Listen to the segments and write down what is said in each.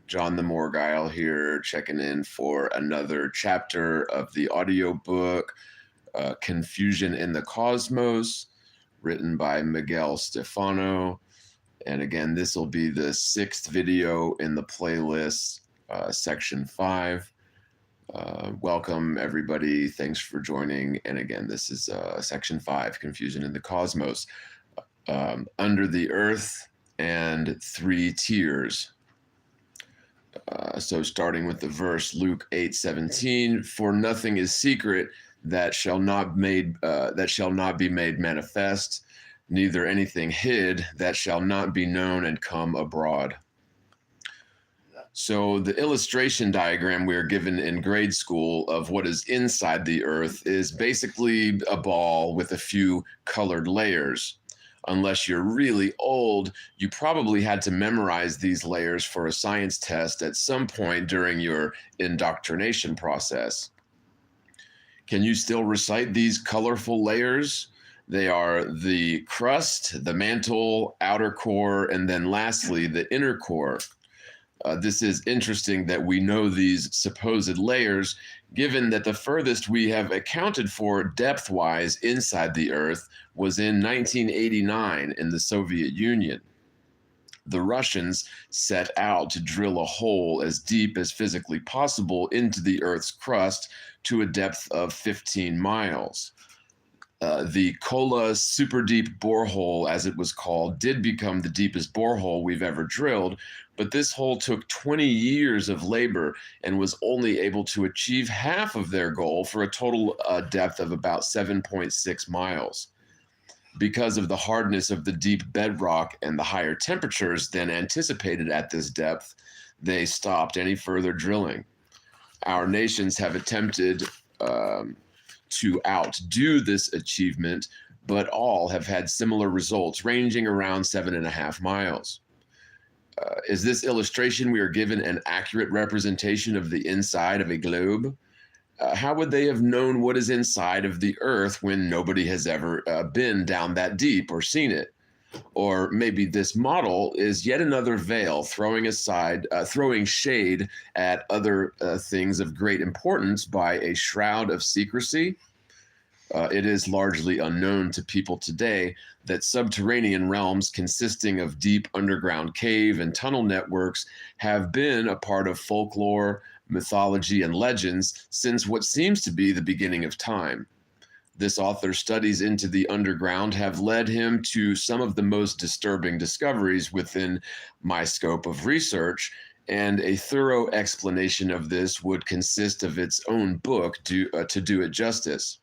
John the Morgile here, checking in for another chapter of the audiobook, Confusion in the Cosmos, written by Miguel Stephano. And again, this will be the 6th video in the playlist, section 5. Welcome, everybody. Thanks for joining. And again, this is section 5, Confusion in the Cosmos. Under the Earth and 3 Tiers. So starting with the verse, Luke 8:17, for nothing is secret that shall not be made manifest, neither anything hid that shall not be known and come abroad. So the illustration diagram we are given in grade school of what is inside the Earth is basically a ball with a few colored layers. Unless you're really old, you probably had to memorize these layers for a science test at some point during your indoctrination process. Can you still recite these colorful layers? They are the crust, the mantle, outer core, and then lastly, the inner core. This is interesting that we know these supposed layers, given that the furthest we have accounted for depth-wise inside the Earth was in 1989 in the Soviet Union. The Russians set out to drill a hole as deep as physically possible into the Earth's crust to a depth of 15 miles. The Kola super deep borehole, as it was called, did become the deepest borehole we've ever drilled, but this hole took 20 years of labor and was only able to achieve half of their goal for a total depth of about 7.6 miles. Because of the hardness of the deep bedrock and the higher temperatures than anticipated at this depth, they stopped any further drilling. Our nations have attempted to outdo this achievement, but all have had similar results, ranging around 7.5 miles. Is this illustration we are given an accurate representation of the inside of a globe? How would they have known what is inside of the Earth when nobody has ever been down that deep or seen it? Or maybe this model is yet another veil throwing shade at other things of great importance by a shroud of secrecy. It is largely unknown to people today that subterranean realms consisting of deep underground cave and tunnel networks have been a part of folklore, mythology, and legends since what seems to be the beginning of time. This author's studies into the underground have led him to some of the most disturbing discoveries within my scope of research, and a thorough explanation of this would consist of its own book to do it justice.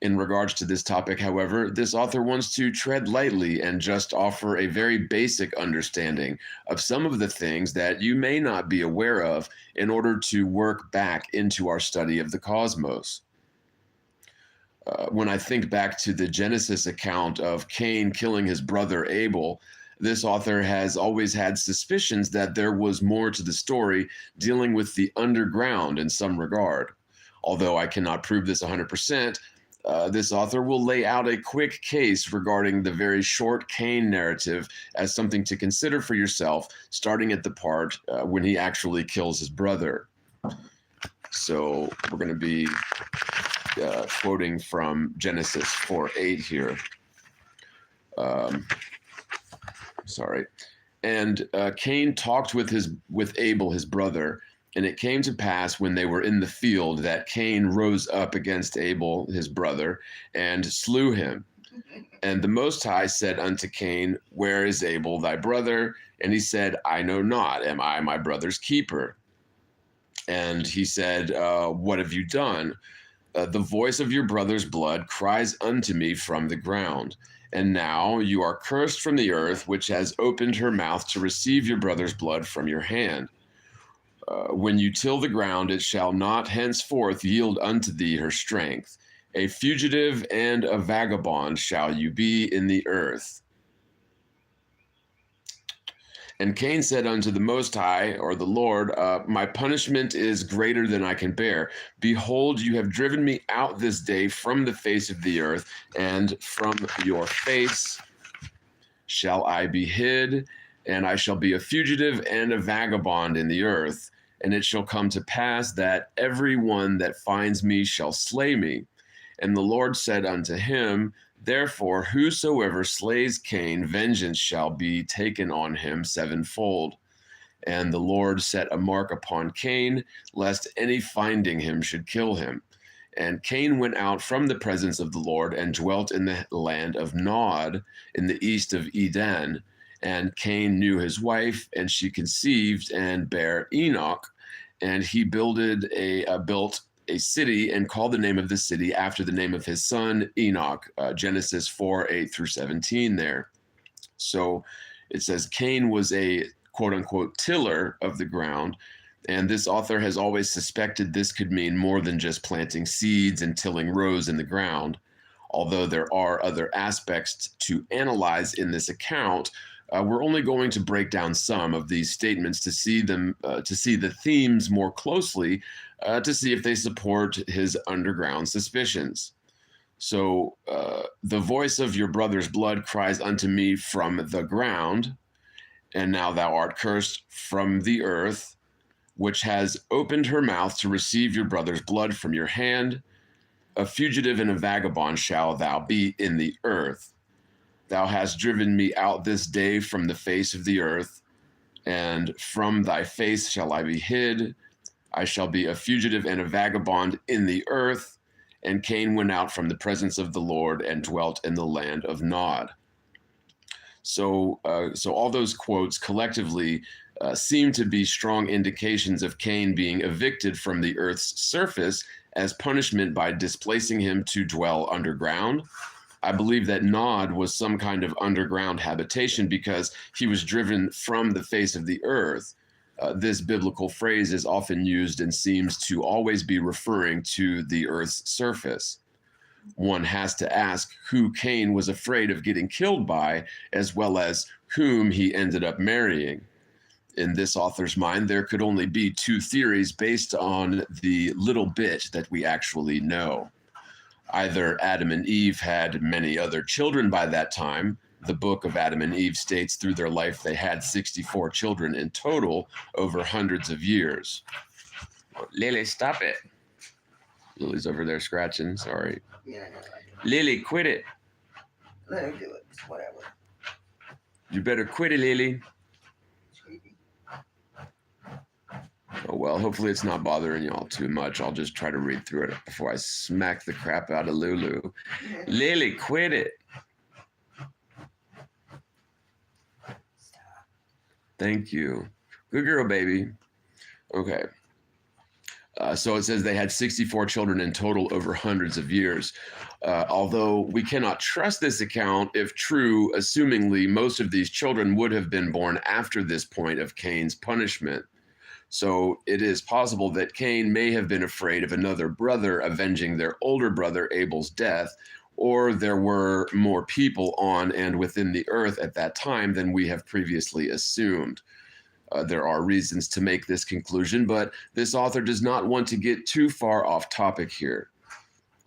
In regards to this topic, however, this author wants to tread lightly and just offer a very basic understanding of some of the things that you may not be aware of in order to work back into our study of the cosmos. When I think back to the Genesis account of Cain killing his brother Abel, this author has always had suspicions that there was more to the story dealing with the underground in some regard. Although I cannot prove this 100%, this author will lay out a quick case regarding the very short Cain narrative as something to consider for yourself, starting at the part when he actually kills his brother. So we're going to be quoting from Genesis 4:8 here. Sorry. And Cain talked with Abel, his brother, and it came to pass when they were in the field that Cain rose up against Abel, his brother, and slew him. And the Most High said unto Cain, where is Abel thy brother? And he said, I know not. Am I my brother's keeper? And he said, what have you done? The voice of your brother's blood cries unto me from the ground. And now you are cursed from the earth, which has opened her mouth to receive your brother's blood from your hand. When you till the ground, it shall not henceforth yield unto thee her strength. A fugitive and a vagabond shall you be in the earth. And Cain said unto the Most High, or the Lord, my punishment is greater than I can bear. Behold, you have driven me out this day from the face of the earth, and from your face shall I be hid. and I shall be a fugitive and a vagabond in the earth. And it shall come to pass that every one that finds me shall slay me. And the Lord said unto him, Therefore, whosoever slays Cain, vengeance shall be taken on him sevenfold. And the Lord set a mark upon Cain, lest any finding him should kill him. And Cain went out from the presence of the Lord and dwelt in the land of Nod, in the east of Eden. And Cain knew his wife, and she conceived and bare Enoch. And he built a city and called the name of the city after the name of his son Enoch. Genesis 4:8-17 there. So it says Cain was a quote unquote tiller of the ground. And this author has always suspected this could mean more than just planting seeds and tilling rows in the ground. Although there are other aspects to analyze in this account, we're only going to break down some of these statements to see the themes more closely, to see if they support his underground suspicions. So, the voice of your brother's blood cries unto me from the ground, and now thou art cursed from the earth, which has opened her mouth to receive your brother's blood from your hand. A fugitive and a vagabond shall thou be in the earth. Thou hast driven me out this day from the face of the earth, and from thy face shall I be hid. I shall be a fugitive and a vagabond in the earth. And Cain went out from the presence of the Lord and dwelt in the land of Nod. So all those quotes collectively seem to be strong indications of Cain being evicted from the earth's surface as punishment by displacing him to dwell underground. I believe that Nod was some kind of underground habitation because he was driven from the face of the earth. This biblical phrase is often used and seems to always be referring to the earth's surface. One has to ask who Cain was afraid of getting killed by, as well as whom he ended up marrying. In this author's mind, there could only be two theories based on the little bit that we actually know. Either Adam and Eve had many other children by that time. The book of Adam and Eve states through their life they had 64 children in total over hundreds of years. Lily, stop it. Lily's over there scratching, sorry. Yeah, I know. Lily, quit it. Let him do it. It's whatever. You better quit it, Lily. Oh, well, hopefully it's not bothering y'all too much. I'll just try to read through it before I smack the crap out of Lulu. Lily, quit it. Stop. Thank you. Good girl, baby. Okay. So it says they had 64 children in total over hundreds of years. Although we cannot trust this account if true, assumingly most of these children would have been born after this point of Cain's punishment. So it is possible that Cain may have been afraid of another brother avenging their older brother Abel's death, or there were more people on and within the earth at that time than we have previously assumed. There are reasons to make this conclusion, but this author does not want to get too far off topic here.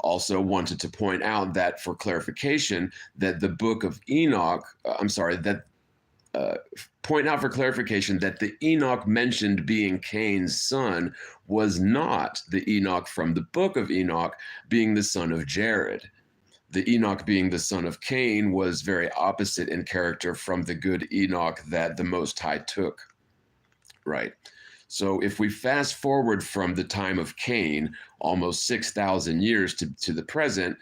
Also wanted to point out that for clarification, that the book of Enoch, point out for clarification that the Enoch mentioned being Cain's son was not the Enoch from the book of Enoch being the son of Jared. The Enoch being the son of Cain was very opposite in character from the good Enoch that the Most High took. Right. So if we fast forward from the time of Cain, almost 6,000 years to the present,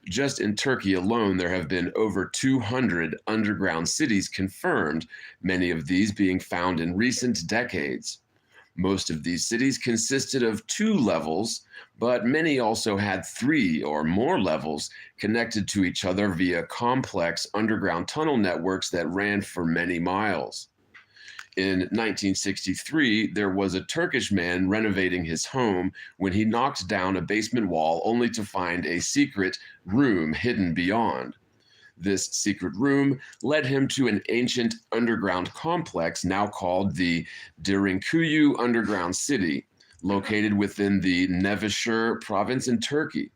just in Turkey alone, there have been over 200 underground cities confirmed, many of these being found in recent decades. Most of these cities consisted of 2 levels, but many also had 3 or more levels connected to each other via complex underground tunnel networks that ran for many miles. In 1963, there was a Turkish man renovating his home when he knocked down a basement wall only to find a secret room hidden beyond. This secret room led him to an ancient underground complex now called the Derinkuyu Underground City, located within the Nevşehir province in Turkey.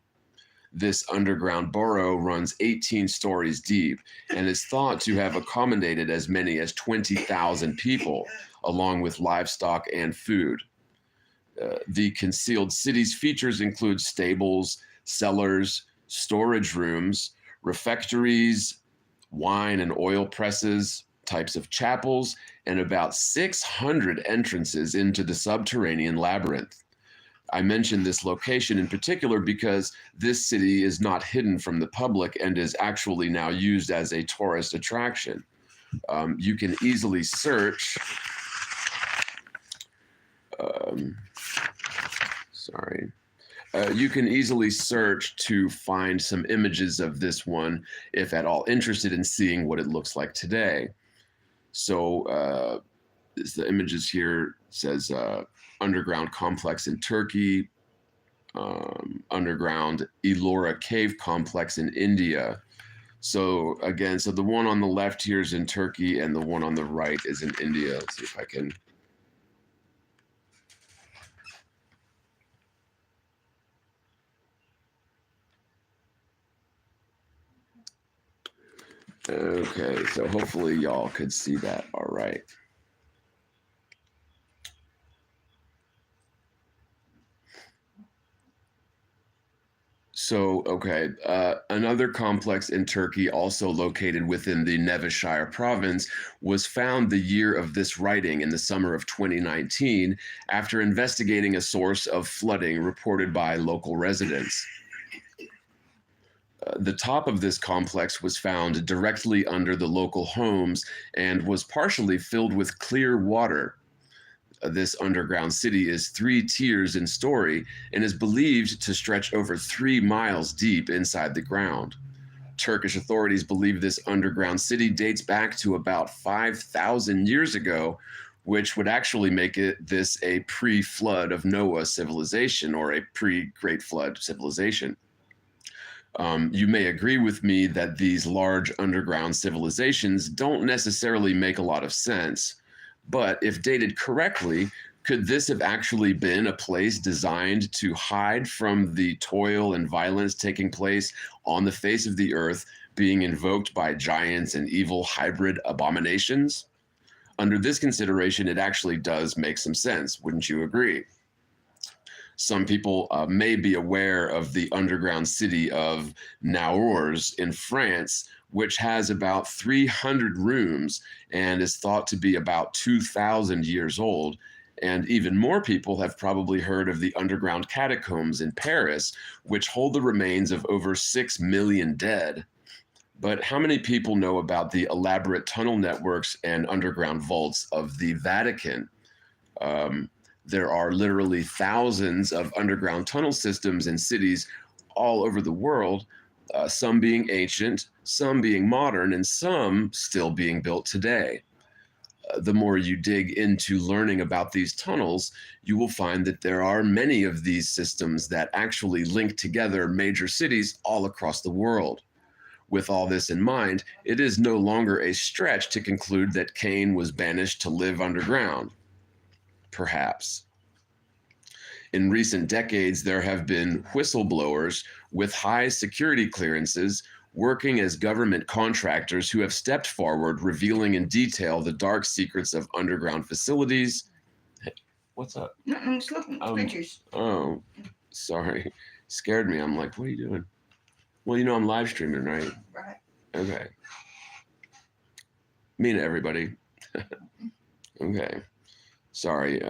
This underground burrow runs 18 stories deep and is thought to have accommodated as many as 20,000 people, along with livestock and food. The concealed city's features include stables, cellars, storage rooms, refectories, wine and oil presses, types of chapels, and about 600 entrances into the subterranean labyrinth. I mention this location in particular because this city is not hidden from the public and is actually now used as a tourist attraction. You can easily search. You can easily search to find some images of this one if at all interested in seeing what it looks like today. So the images here says underground complex in Turkey, underground Ellora cave complex in India. So again, so the one on the left here is in Turkey and the one on the right is in India. Let's see if I can. Okay, so hopefully y'all could see that all right. So, okay, another complex in Turkey, also located within the Nevşehir province, was found the year of this writing in the summer of 2019 after investigating a source of flooding reported by local residents. The top of this complex was found directly under the local homes and was partially filled with clear water. This underground city is 3 tiers in story and is believed to stretch over 3 miles deep inside the ground. Turkish authorities believe this underground city dates back to about 5,000 years ago, which would actually make this a pre-flood of Noah civilization or a pre-Great Flood civilization. You may agree with me that these large underground civilizations don't necessarily make a lot of sense. But if dated correctly, could this have actually been a place designed to hide from the toil and violence taking place on the face of the earth, being invoked by giants and evil hybrid abominations? Under this consideration, it actually does make some sense, wouldn't you agree? Some people may be aware of the underground city of Naours in France, which has about 300 rooms and is thought to be about 2,000 years old. And even more people have probably heard of the underground catacombs in Paris, which hold the remains of over 6 million dead. But how many people know about the elaborate tunnel networks and underground vaults of the Vatican? There are literally thousands of underground tunnel systems in cities all over the world, some being ancient, some being modern, and some still being built today. The more you dig into learning about these tunnels, you will find that there are many of these systems that actually link together major cities all across the world. With all this in mind, it is no longer a stretch to conclude that Cain was banished to live underground. Perhaps. In recent decades, there have been whistleblowers with high security clearances working as government contractors who have stepped forward, revealing in detail the dark secrets of underground facilities. Hey, what's up? I'm just looking at pictures. Oh, sorry. Scared me. I'm like, what are you doing? Well, you know I'm live streaming, right? Right. Okay. Me and everybody. Okay. Sorry.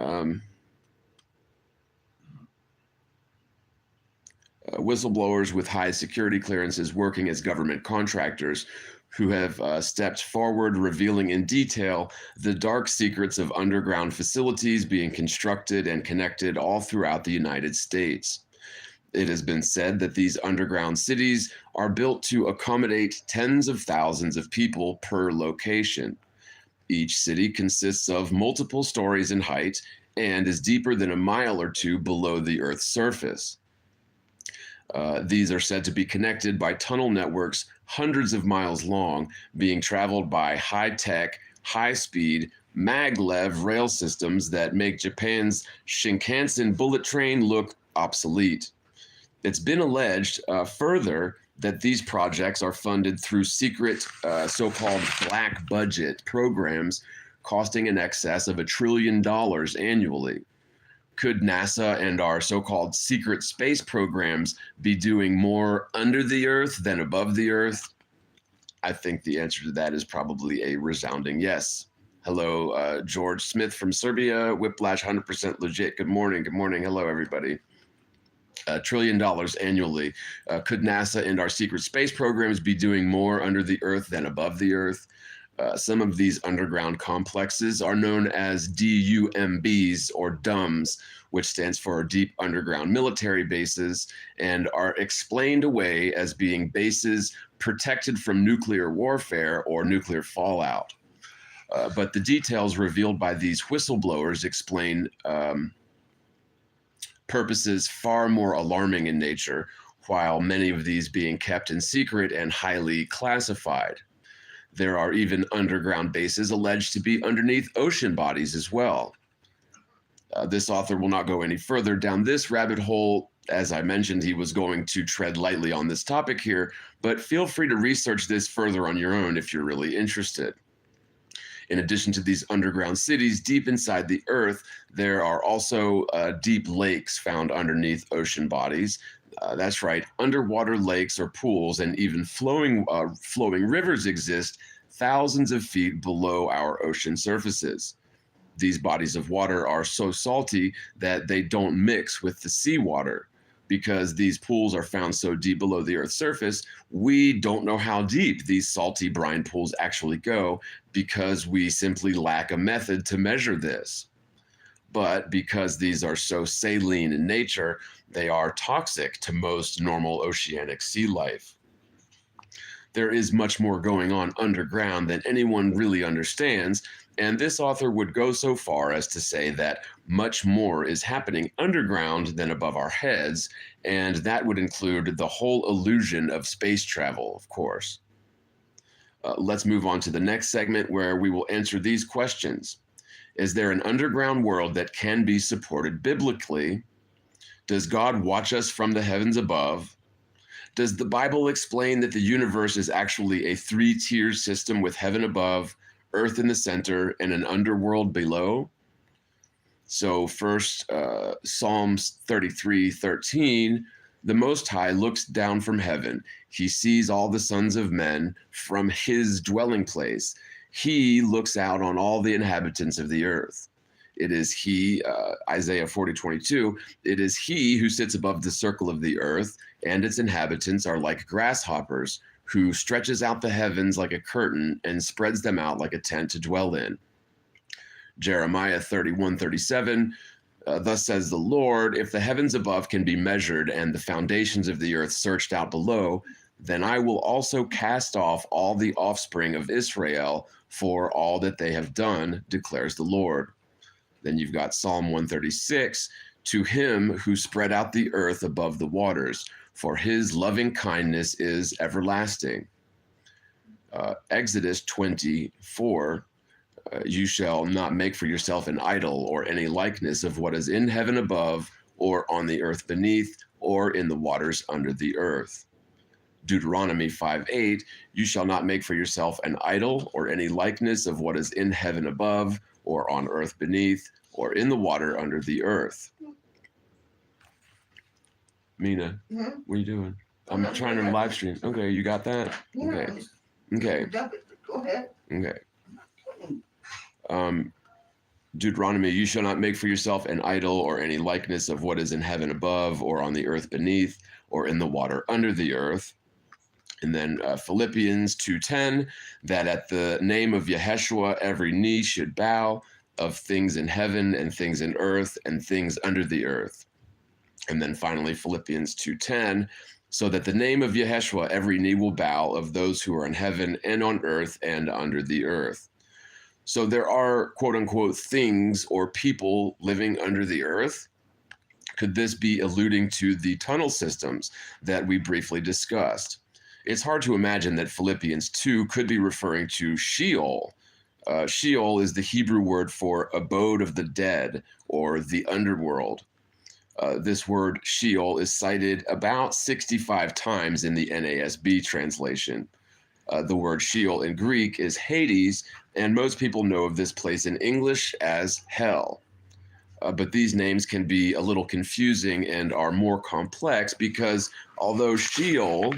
Whistleblowers with high security clearances working as government contractors who have stepped forward, revealing in detail the dark secrets of underground facilities being constructed and connected all throughout the United States. It has been said that these underground cities are built to accommodate tens of thousands of people per location. Each city consists of multiple stories in height and is deeper than a mile or two below the Earth's surface. These are said to be connected by tunnel networks hundreds of miles long, being traveled by high-tech, high-speed, maglev rail systems that make Japan's Shinkansen bullet train look obsolete. It's been alleged further that these projects are funded through secret so-called black budget programs costing in excess of $1 trillion annually. Could NASA and our so-called secret space programs be doing more under the Earth than above the Earth? I think the answer to that is probably a resounding yes. Hello, George Smith from Serbia, Whiplash 100% legit. Good morning. Good morning. Hello, everybody. $1 trillion annually. Could NASA and our secret space programs be doing more under the Earth than above the Earth? Some of these underground complexes are known as DUMBs or DUMBs, which stands for Deep Underground Military Bases, and are explained away as being bases protected from nuclear warfare or nuclear fallout. But the details revealed by these whistleblowers explain purposes far more alarming in nature, while many of these being kept in secret and highly classified. There are even underground bases alleged to be underneath ocean bodies as well. This author will not go any further down this rabbit hole. As I mentioned, he was going to tread lightly on this topic here, but feel free to research this further on your own if you're really interested. In addition to these underground cities deep inside the Earth, there are also deep lakes found underneath ocean bodies. That's right, underwater lakes or pools and even flowing rivers exist thousands of feet below our ocean surfaces. These bodies of water are so salty that they don't mix with the seawater. Because these pools are found so deep below the Earth's surface, we don't know how deep these salty brine pools actually go because we simply lack a method to measure this. But because these are so saline in nature, they are toxic to most normal oceanic sea life. There is much more going on underground than anyone really understands, and this author would go so far as to say that much more is happening underground than above our heads, and that would include the whole illusion of space travel, of course. Let's move on to the next segment where we will answer these questions. Is there an underground world that can be supported biblically? Does God watch us from the heavens above? Does the Bible explain that the universe is actually a three-tier system with heaven above, earth in the center, and an underworld below? So first, Psalms 33:13, the Most High looks down from heaven. He sees all the sons of men from his dwelling place. He looks out on all the inhabitants of the earth. It is he, Isaiah 40:22, it is he who sits above the circle of the earth, and its inhabitants are like grasshoppers, who stretches out the heavens like a curtain and spreads them out like a tent to dwell in. Jeremiah 31:37, thus says the Lord, if the heavens above can be measured and the foundations of the earth searched out below, then I will also cast off all the offspring of Israel for all that they have done, declares the Lord. Then you've got Psalm 136, to him who spread out the earth above the waters, for his loving kindness is everlasting. Exodus 24, you shall not make for yourself an idol or any likeness of what is in heaven above, or on the earth beneath, or in the waters under the earth. Deuteronomy 5:8, you shall not make for yourself an idol or any likeness of what is in heaven above, or on earth beneath, or in the water under the earth. Mina, what are you doing? I'm trying to live stream. Okay, you got that? Okay. Okay. Go ahead. Okay. Deuteronomy, you shall not make for yourself an idol or any likeness of what is in heaven above, or on the earth beneath, or in the water under the earth. And then Philippians 2:10, that at the name of Yeshua every knee should bow, of things in heaven and things in earth and things under the earth. And then finally Philippians 2:10, so that the name of Yeshua every knee will bow, of those who are in heaven and on earth and under the earth. So there are quote unquote things or people living under the earth. Could this be alluding to the tunnel systems that we briefly discussed? It's hard to imagine that Philippians 2 could be referring to Sheol. Sheol is the Hebrew word for abode of the dead, or the underworld. This word Sheol is cited about 65 times in the NASB translation. The word Sheol in Greek is Hades, and most people know of this place in English as hell. But these names can be a little confusing and are more complex because although Sheol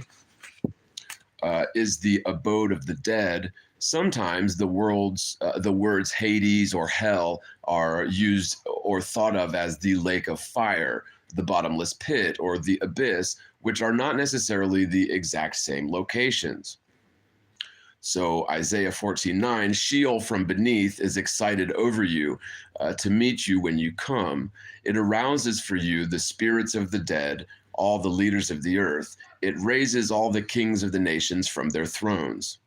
is the abode of the dead, sometimes the words Hades or hell are used or thought of as the lake of fire, the bottomless pit, or the abyss, which are not necessarily the exact same locations. So Isaiah 14:9, Sheol from beneath is excited over you to meet you when you come. It arouses for you the spirits of the dead, all the leaders of the earth. It raises all the kings of the nations from their thrones.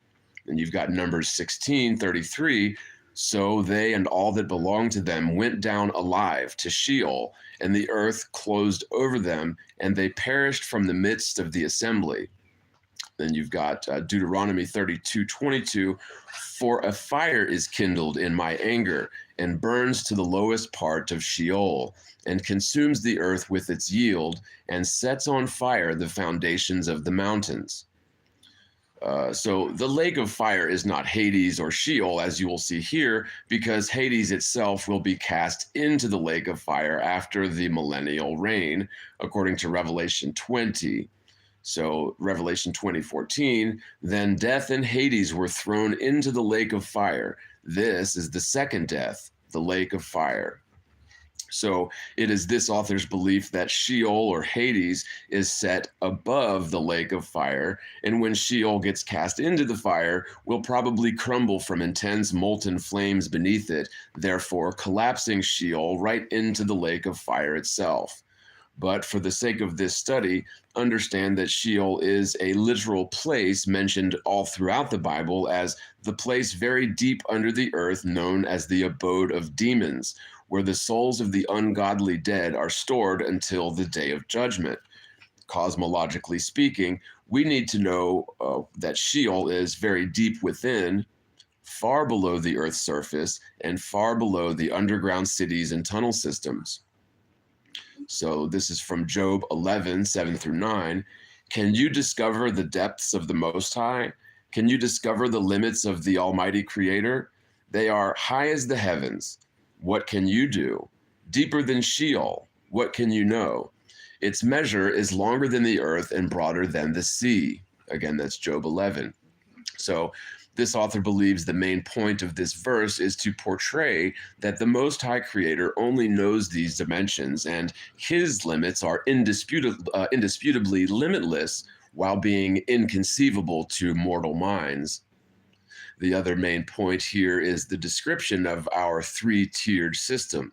And you've got Numbers 16:33. So they and all that belonged to them went down alive to Sheol, and the earth closed over them, and they perished from the midst of the assembly. Then you've got Deuteronomy 32:22. For a fire is kindled in my anger, and burns to the lowest part of Sheol, and consumes the earth with its yield, and sets on fire the foundations of the mountains. So the lake of fire is not Hades or Sheol, as you will see here, because Hades itself will be cast into the lake of fire after the millennial reign, according to Revelation 20. So Revelation 20:14, then death and Hades were thrown into the lake of fire. This is the second death, the lake of fire. So it is this author's belief that Sheol or Hades is set above the lake of fire, and when Sheol gets cast into the fire, will probably crumble from intense molten flames beneath it, therefore collapsing Sheol right into the lake of fire itself. But for the sake of this study, understand that Sheol is a literal place mentioned all throughout the Bible as the place very deep under the earth known as the abode of demons, where the souls of the ungodly dead are stored until the day of judgment. Cosmologically speaking, we need to know that Sheol is very deep within, far below the earth's surface, and far below the underground cities and tunnel systems. So this is from Job 11:7-9. Can you discover the depths of the Most High? Can you discover the limits of the Almighty Creator? They are high as the heavens. What can you do? Deeper than Sheol. What can you know? Its measure is longer than the earth and broader than the sea. Again, that's Job 11. So this author believes the main point of this verse is to portray that the Most High Creator only knows these dimensions, and his limits are indisputably limitless while being inconceivable to mortal minds. The other main point here is the description of our three-tiered system.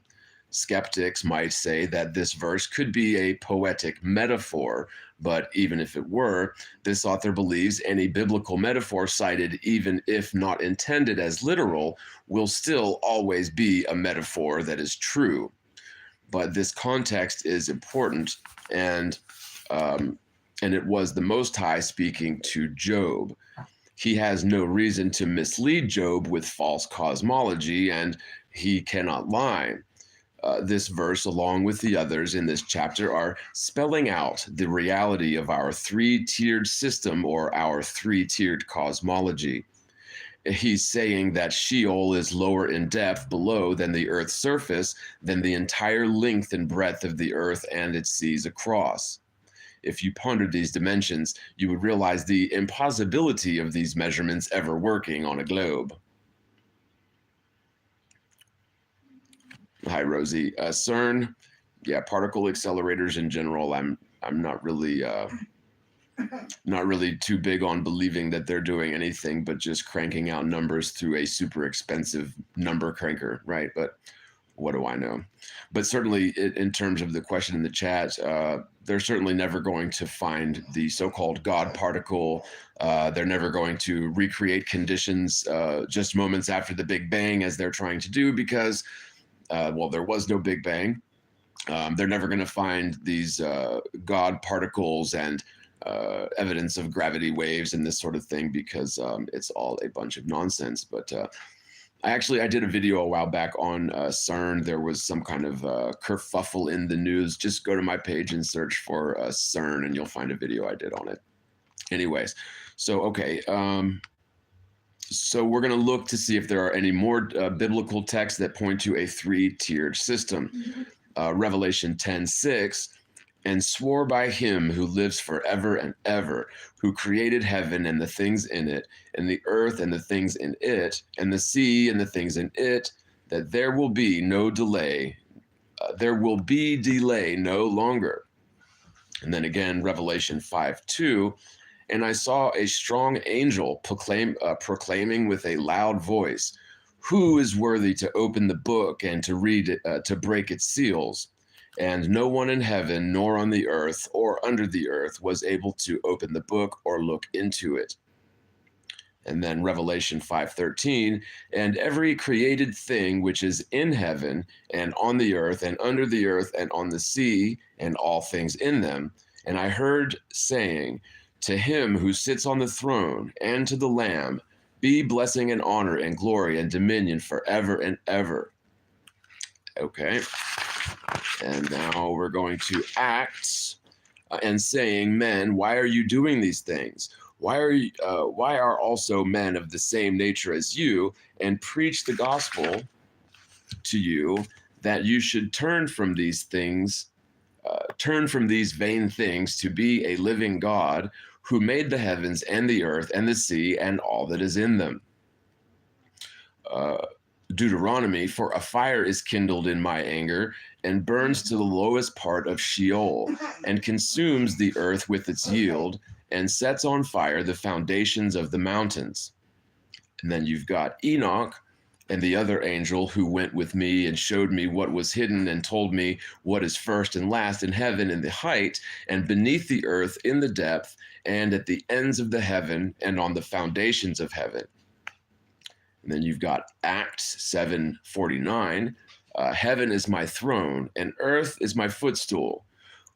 Skeptics might say that this verse could be a poetic metaphor, but even if it were, this author believes any biblical metaphor cited, even if not intended as literal, will still always be a metaphor that is true. But this context is important, and it was the Most High speaking to Job. He has no reason to mislead Job with false cosmology, and he cannot lie. This verse, along with the others in this chapter, are spelling out the reality of our three-tiered system or our three-tiered cosmology. He's saying that Sheol is lower in depth below than the earth's surface, than the entire length and breadth of the earth and its seas across. If you pondered these dimensions, you would realize the impossibility of these measurements ever working on a globe. Hi, Rosie. CERN, yeah, particle accelerators in general. I'm not really too big on believing that they're doing anything but just cranking out numbers through a super expensive number cranker, right? But what do I know? But certainly, in terms of the question in the chat, they're certainly never going to find the so-called God particle. They're never going to recreate conditions just moments after the Big Bang, as they're trying to do, because there was no Big Bang. They're never going to find these God particles and evidence of gravity waves and this sort of thing, because it's all a bunch of nonsense. But I did a video a while back on CERN. There was some kind of kerfuffle in the news. Just go to my page and search for CERN, and you'll find a video I did on it. Anyways, so okay. So we're going to look to see if there are any more biblical texts that point to a three-tiered system. Revelation 10:6, and swore by him who lives forever and ever, who created heaven and the things in it, and the earth and the things in it, and the sea and the things in it, that there will be no delay. There will be delay no longer. And then again, Revelation 5:2, and I saw a strong angel proclaiming with a loud voice, who is worthy to open the book and to read it, to break its seals? And no one in heaven, nor on the earth, or under the earth, was able to open the book or look into it. And then Revelation 5:13, and every created thing which is in heaven, and on the earth, and under the earth, and on the sea, and all things in them. And I heard saying, to him who sits on the throne, and to the Lamb, be blessing and honor and glory and dominion forever and ever. Okay. And now we're going to Acts and saying, men, why are you doing these things? Why are also men of the same nature as you, and preach the gospel to you, that you should turn from these things, turn from these vain things to be a living God, who made the heavens and the earth and the sea and all that is in them. Deuteronomy, for a fire is kindled in my anger, and burns to the lowest part of Sheol, and consumes the earth with its yield, and sets on fire the foundations of the mountains. And then you've got Enoch, and the other angel who went with me and showed me what was hidden, and told me what is first and last in heaven in the height, and beneath the earth in the depth, and at the ends of the heaven, and on the foundations of heaven. And then you've got Acts 7:49. Heaven is my throne, and earth is my footstool.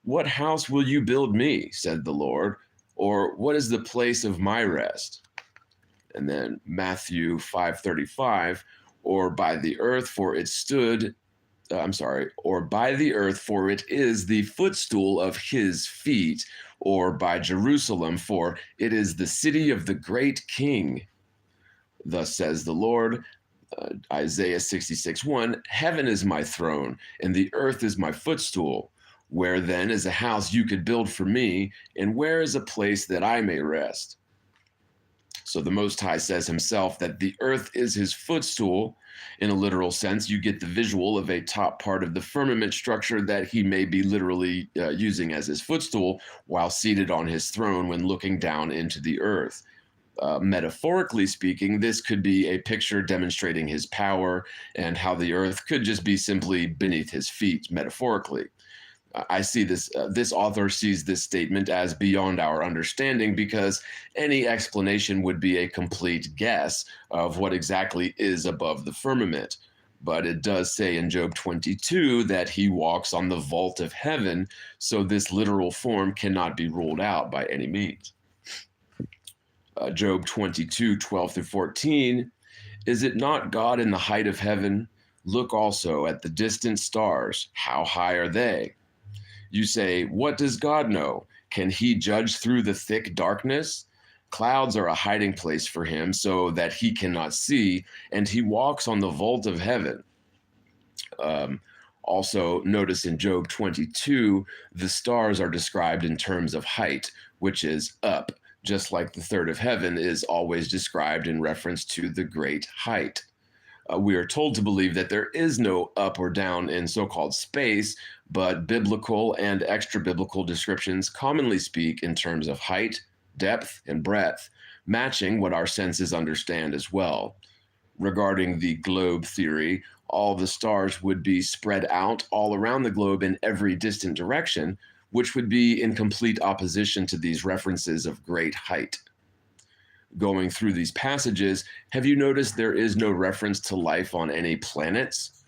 What house will you build me, said the Lord, or what is the place of my rest? And then Matthew 5:35, or by the earth, for it stood, or by the earth, for it is the footstool of his feet, or by Jerusalem, for it is the city of the great king. Thus says the Lord. Isaiah 66:1, heaven is my throne, and the earth is my footstool. Where then is a house you could build for me, and where is a place that I may rest? So the Most High says himself that the earth is his footstool. In a literal sense, you get the visual of a top part of the firmament structure that he may be literally using as his footstool while seated on his throne when looking down into the earth. Metaphorically speaking, this could be a picture demonstrating his power and how the earth could just be simply beneath his feet, metaphorically. I see this author sees this statement as beyond our understanding, because any explanation would be a complete guess of what exactly is above the firmament. But it does say in Job 22 that he walks on the vault of heaven, so this literal form cannot be ruled out by any means. Job 22:12-14, is it not God in the height of heaven? Look also at the distant stars. How high are they? You say, what does God know? Can he judge through the thick darkness? Clouds are a hiding place for him, so that he cannot see, and he walks on the vault of heaven. Also, notice in Job 22, the stars are described in terms of height, which is up, just like the third of heaven is always described in reference to the great height. We are told to believe that there is no up or down in so-called space, but biblical and extra-biblical descriptions commonly speak in terms of height, depth, and breadth, matching what our senses understand as well. Regarding the globe theory, all the stars would be spread out all around the globe in every distant direction, which would be in complete opposition to these references of great height. Going through these passages, have you noticed there is no reference to life on any planets?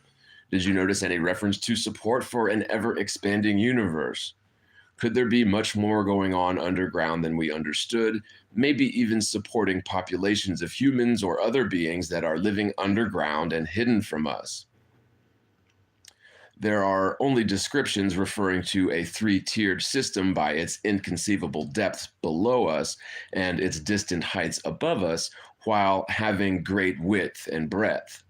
Did you notice any reference to support for an ever-expanding universe? Could there be much more going on underground than we understood, maybe even supporting populations of humans or other beings that are living underground and hidden from us? There are only descriptions referring to a three-tiered system by its inconceivable depths below us and its distant heights above us, while having great width and breadth.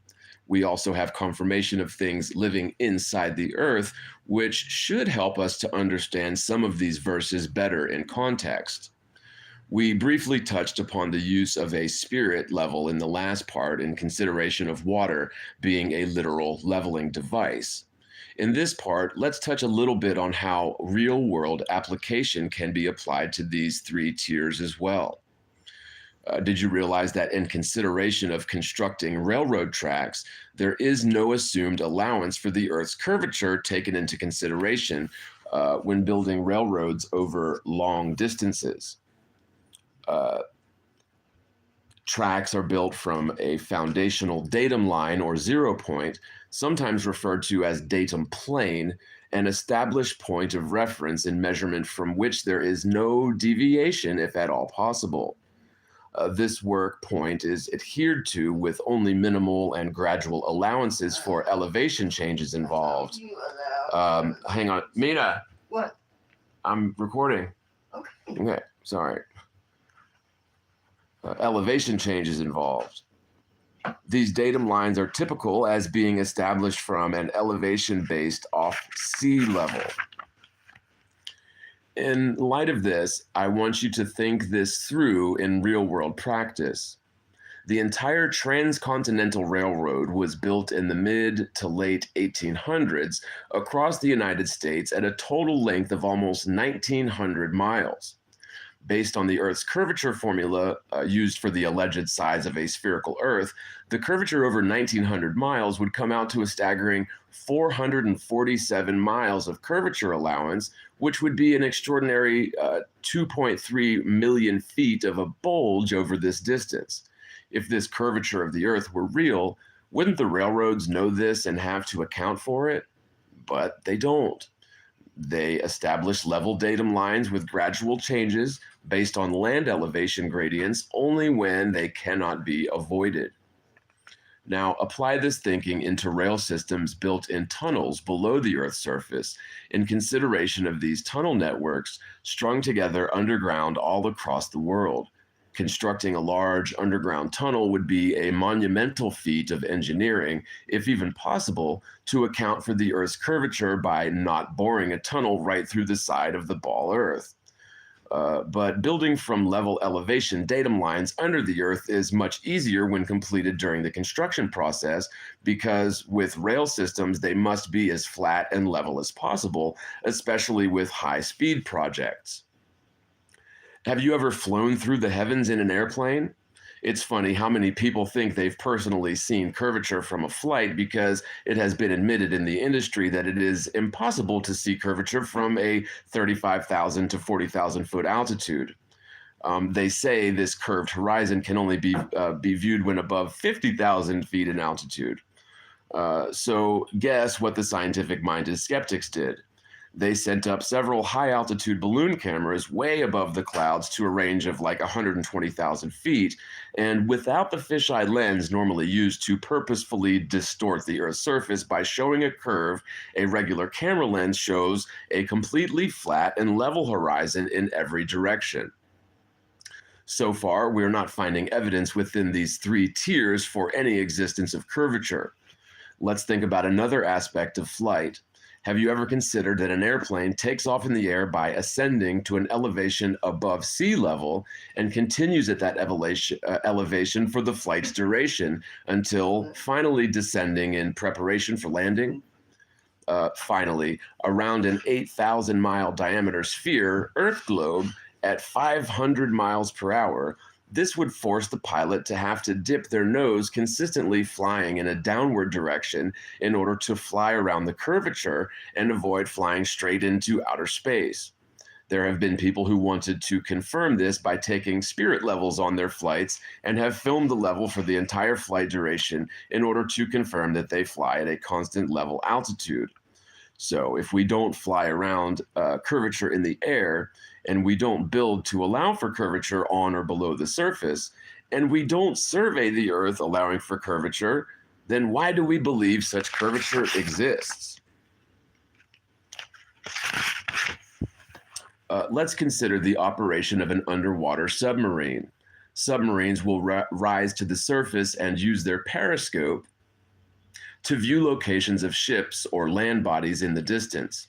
We also have confirmation of things living inside the earth, which should help us to understand some of these verses better in context. We briefly touched upon the use of a spirit level in the last part in consideration of water being a literal leveling device. In this part, let's touch a little bit on how real world application can be applied to these three tiers as well. Did you realize that in consideration of constructing railroad tracks, there is no assumed allowance for the Earth's curvature taken into consideration when building railroads over long distances? Tracks are built from a foundational datum line or 0 point, sometimes referred to as datum plane, an established point of reference in measurement from which there is no deviation, if at all possible. This work point is adhered to with only minimal and gradual allowances for elevation changes involved. You allow. Hang on, Mina, What? I'm recording. Okay. Okay, sorry. Elevation changes involved. These datum lines are typical as being established from an elevation based off sea level. In light of this, I want you to think this through in real world practice. The entire transcontinental railroad was built in the mid to late 1800s across the United States at a total length of almost 1,900 miles. Based on the Earth's curvature formula used for the alleged size of a spherical Earth, the curvature over 1,900 miles would come out to a staggering 447 miles of curvature allowance, which would be an extraordinary 2.3 million feet of a bulge over this distance. If this curvature of the Earth were real, wouldn't the railroads know this and have to account for it? But they don't. They establish level datum lines with gradual changes based on land elevation gradients only when they cannot be avoided. Now, apply this thinking into rail systems built in tunnels below the Earth's surface in consideration of these tunnel networks strung together underground all across the world. Constructing a large underground tunnel would be a monumental feat of engineering, if even possible, to account for the Earth's curvature by not boring a tunnel right through the side of the ball Earth. But building from level elevation datum lines under the Earth is much easier when completed during the construction process, because with rail systems, they must be as flat and level as possible, especially with high-speed projects. Have you ever flown through the heavens in an airplane? It's funny how many people think they've personally seen curvature from a flight, because it has been admitted in the industry that it is impossible to see curvature from a 35,000 to 40,000 foot altitude. They say this curved horizon can only be viewed when above 50,000 feet in altitude. So guess what the scientific-minded skeptics did? They sent up several high-altitude balloon cameras way above the clouds to a range of like 120,000 feet, and without the fisheye lens normally used to purposefully distort the Earth's surface by showing a curve, a regular camera lens shows a completely flat and level horizon in every direction. So far, we're not finding evidence within these three tiers for any existence of curvature. Let's think about another aspect of flight. Have you ever considered that an airplane takes off in the air by ascending to an elevation above sea level and continues at that elevation for the flight's duration until finally descending in preparation for landing? Finally, around an 8,000-mile diameter sphere, Earth globe, at 500 miles per hour, this would force the pilot to have to dip their nose consistently flying in a downward direction in order to fly around the curvature and avoid flying straight into outer space. There have been people who wanted to confirm this by taking spirit levels on their flights and have filmed the level for the entire flight duration in order to confirm that they fly at a constant level altitude. So if we don't fly around curvature in the air, and we don't build to allow for curvature on or below the surface, and we don't survey the Earth allowing for curvature, then why do we believe such curvature exists? Let's consider the operation of an underwater submarine. Submarines will rise to the surface and use their periscope to view locations of ships or land bodies in the distance.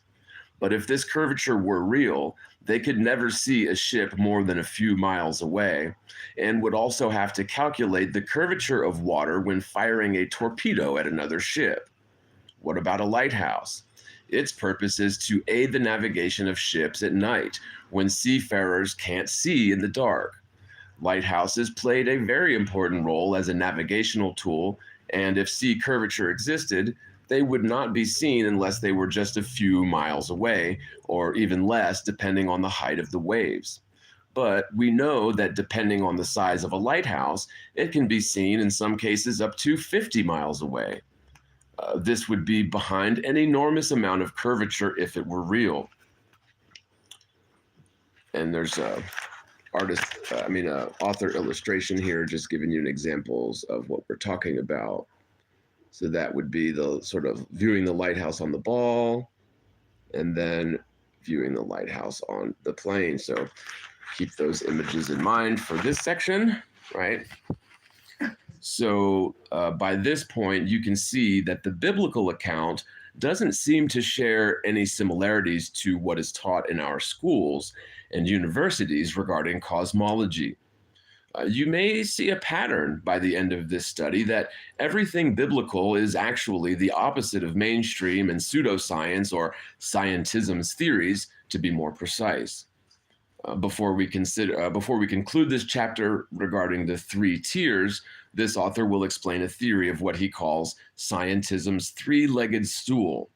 But if this curvature were real, they could never see a ship more than a few miles away, and would also have to calculate the curvature of water when firing a torpedo at another ship. What about a lighthouse? Its purpose is to aid the navigation of ships at night when seafarers can't see in the dark. Lighthouses played a very important role as a navigational tool, and if sea curvature existed, they would not be seen unless they were just a few miles away, or even less depending on the height of the waves. But we know that depending on the size of a lighthouse, it can be seen in some cases up to 50 miles away. This would be behind an enormous amount of curvature if it were real. And there's a author illustration here, just giving you examples of what we're talking about. So that would be the sort of viewing the lighthouse on the ball, and then viewing the lighthouse on the plane. So keep those images in mind for this section, right? So by this point, you can see that the biblical account doesn't seem to share any similarities to what is taught in our schools and universities regarding cosmology. You may see a pattern by the end of this study that everything biblical is actually the opposite of mainstream and pseudoscience or scientism's theories, to be more precise. Before we conclude this chapter regarding the three tiers, this author will explain a theory of what he calls scientism's three-legged stool.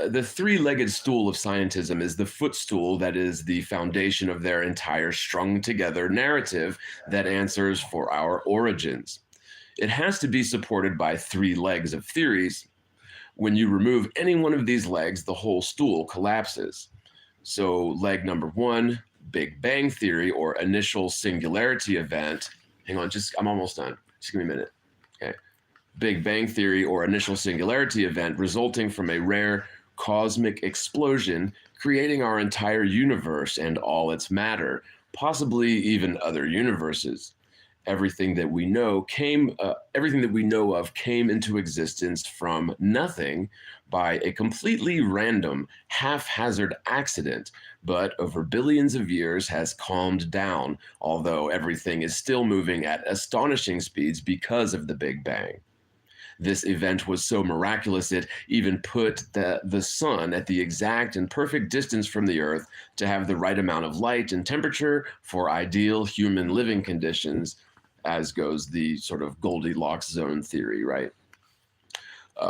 The three-legged stool of scientism is the footstool that is the foundation of their entire strung-together narrative that answers for our origins. It has to be supported by three legs of theories. When you remove any one of these legs, the whole stool collapses. So leg number one, Big Bang Theory or initial singularity event. Hang on, I'm almost done. Just give me a minute. Okay. Big Bang Theory or initial singularity event resulting from a rare cosmic explosion, creating our entire universe and all its matter, possibly even other universes. Everything that we know of came into existence from nothing by a completely random, haphazard accident, but over billions of years has calmed down, although everything is still moving at astonishing speeds because of the Big Bang. This event was so miraculous it even put the sun at the exact and perfect distance from the Earth to have the right amount of light and temperature for ideal human living conditions, as goes the sort of Goldilocks zone theory, right?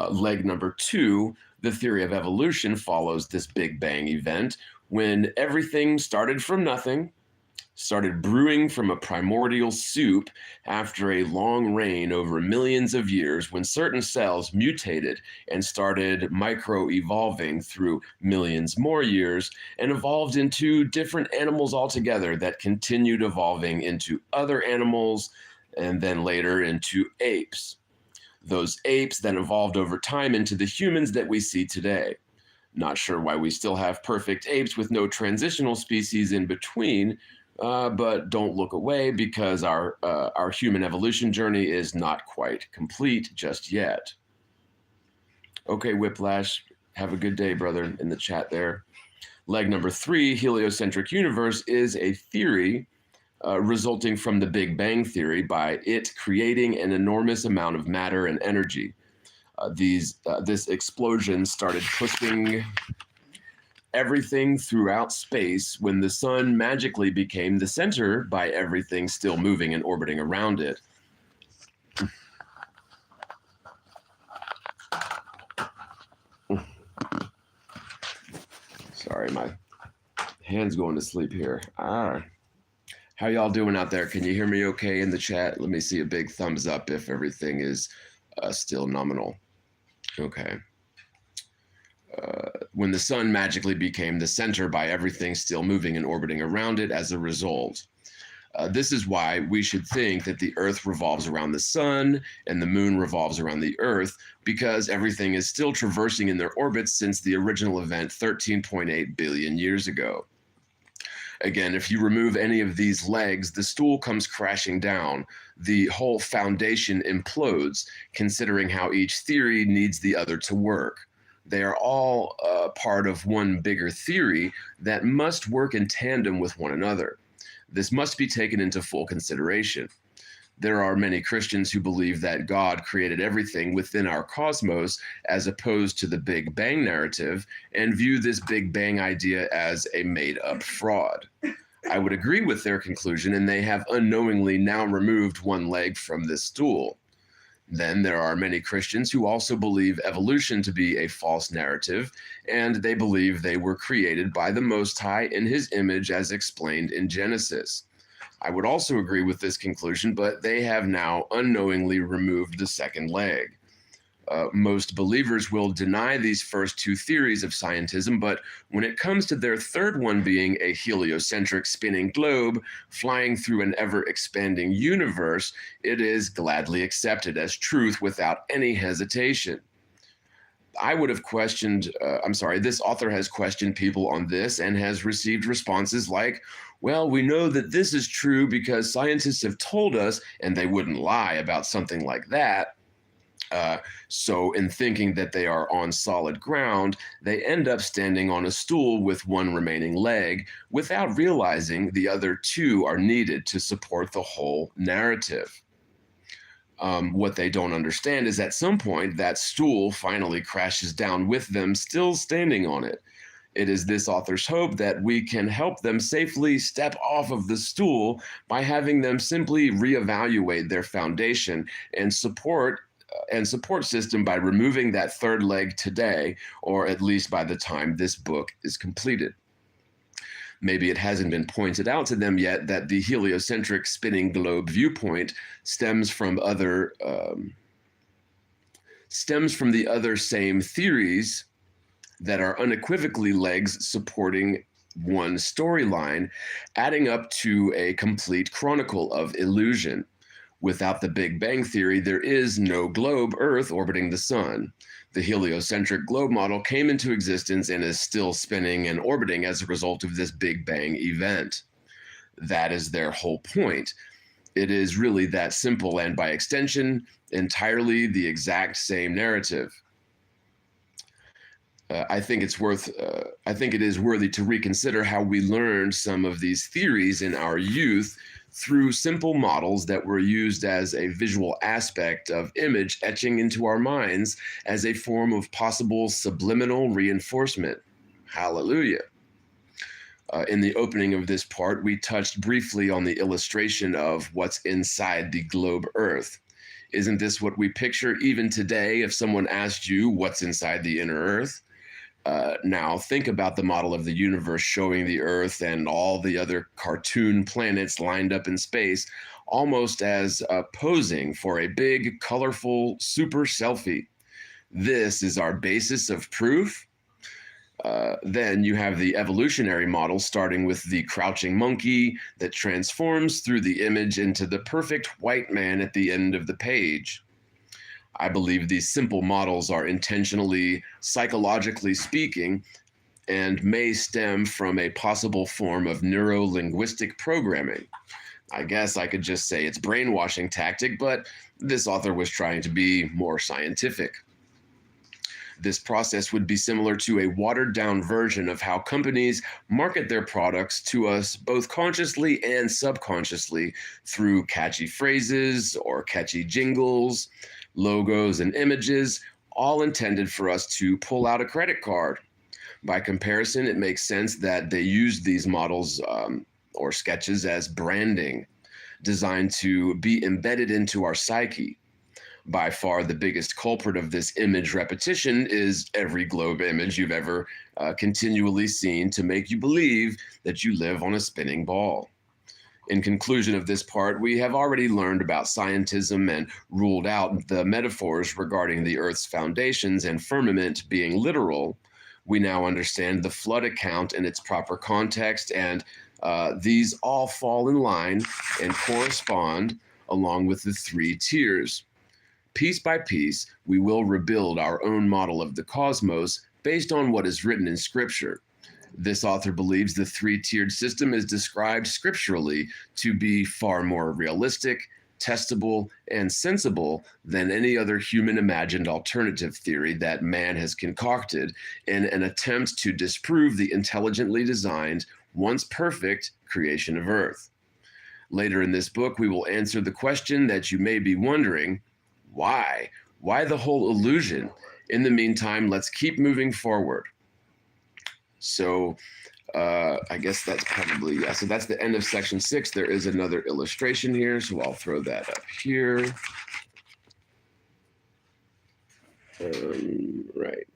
Leg number two, the theory of evolution, follows this Big Bang event when everything started from nothing, started brewing from a primordial soup after a long reign over millions of years, when certain cells mutated and started micro-evolving through millions more years and evolved into different animals altogether that continued evolving into other animals and then later into apes. Those apes then evolved over time into the humans that we see today. Not sure why we still have perfect apes with no transitional species in between, but don't look away because our human evolution journey is not quite complete just yet. Okay, Whiplash, have a good day, brother, in the chat there. Leg number three, heliocentric universe, is a theory resulting from the Big Bang Theory by it creating an enormous amount of matter and energy. This explosion started pushing everything throughout space when the sun magically became the center by everything still moving and orbiting around it. Sorry, my hand's going to sleep here. How y'all doing out there? Can you hear me okay in the chat? Let me see a big thumbs up if everything is still nominal. Okay. when the sun magically became the center by everything still moving and orbiting around it as a result. This is why we should think that the Earth revolves around the sun and the moon revolves around the Earth, because everything is still traversing in their orbits since the original event 13.8 billion years ago. Again, if you remove any of these legs, the stool comes crashing down. The whole foundation implodes, considering how each theory needs the other to work. They are all part of one bigger theory that must work in tandem with one another. This must be taken into full consideration. There are many Christians who believe that God created everything within our cosmos as opposed to the Big Bang narrative, and view this Big Bang idea as a made-up fraud. I would agree with their conclusion, and they have unknowingly now removed one leg from this stool. Then there are many Christians who also believe evolution to be a false narrative, and they believe they were created by the Most High in his image as explained in Genesis. I would also agree with this conclusion, but they have now unknowingly removed the second leg. Most believers will deny these first two theories of scientism, but when it comes to their third one being a heliocentric spinning globe flying through an ever-expanding universe, it is gladly accepted as truth without any hesitation. I would have questioned, this author has questioned people on this and has received responses like, well, we know that this is true because scientists have told us, and they wouldn't lie about something like that. So in thinking that they are on solid ground, they end up standing on a stool with one remaining leg without realizing the other two are needed to support the whole narrative. What they don't understand is at some point that stool finally crashes down with them still standing on it. It is this author's hope that we can help them safely step off of the stool by having them simply reevaluate their foundation and support system by removing that third leg today, or at least by the time this book is completed. Maybe it hasn't been pointed out to them yet that the heliocentric spinning globe viewpoint stems from the other same theories that are unequivocally legs supporting one storyline, adding up to a complete chronicle of illusion. Without the Big Bang theory, there is no globe Earth orbiting the sun. The heliocentric globe model came into existence and is still spinning and orbiting as a result of this Big Bang event. That is their whole point. It is really that simple, and by extension, entirely the exact same narrative. I think it is worthy to reconsider how we learned some of these theories in our youth through simple models that were used as a visual aspect of image etching into our minds as a form of possible subliminal reinforcement. Hallelujah. In the opening of this part, we touched briefly on the illustration of what's inside the globe Earth. Isn't this what we picture even today if someone asked you what's inside the inner Earth? Now think about the model of the universe showing the Earth and all the other cartoon planets lined up in space, almost as posing for a big, colorful super selfie. This is our basis of proof. Then you have the evolutionary model starting with the crouching monkey that transforms through the image into the perfect white man at the end of the page. I believe these simple models are intentionally, psychologically speaking, and may stem from a possible form of neuro-linguistic programming. I guess I could just say it's brainwashing tactic, but this author was trying to be more scientific. This process would be similar to a watered-down version of how companies market their products to us both consciously and subconsciously through catchy phrases or catchy jingles, logos, and images, all intended for us to pull out a credit card. By comparison, it makes sense that they use these models or sketches as branding, designed to be embedded into our psyche. By far, the biggest culprit of this image repetition is every globe image you've ever continually seen to make you believe that you live on a spinning ball. In conclusion of this part, we have already learned about scientism and ruled out the metaphors regarding the Earth's foundations and firmament being literal. We now understand the flood account in its proper context, and these all fall in line and correspond along with the three tiers. Piece by piece, we will rebuild our own model of the cosmos based on what is written in Scripture. This author believes the three-tiered system is described scripturally to be far more realistic, testable, and sensible than any other human-imagined alternative theory that man has concocted in an attempt to disprove the intelligently designed, once perfect creation of Earth. Later in this book, we will answer the question that you may be wondering: why? Why the whole illusion? In the meantime, let's keep moving forward. So I guess that's probably, yeah, so that's the end of section 6. There is another illustration here, so I'll throw that up here. Right.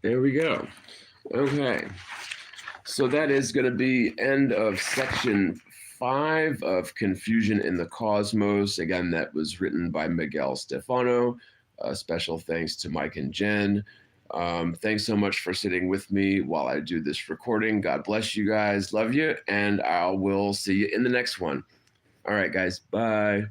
There we go. Okay. So that is going to be end of section 5 of Confusion in the Cosmos. Again, that was written by Miguel Stephano. Special thanks to Mike and Jen. Thanks so much for sitting with me while I do this recording. God bless you guys. Love you. And I will see you in the next one. All right, guys. Bye.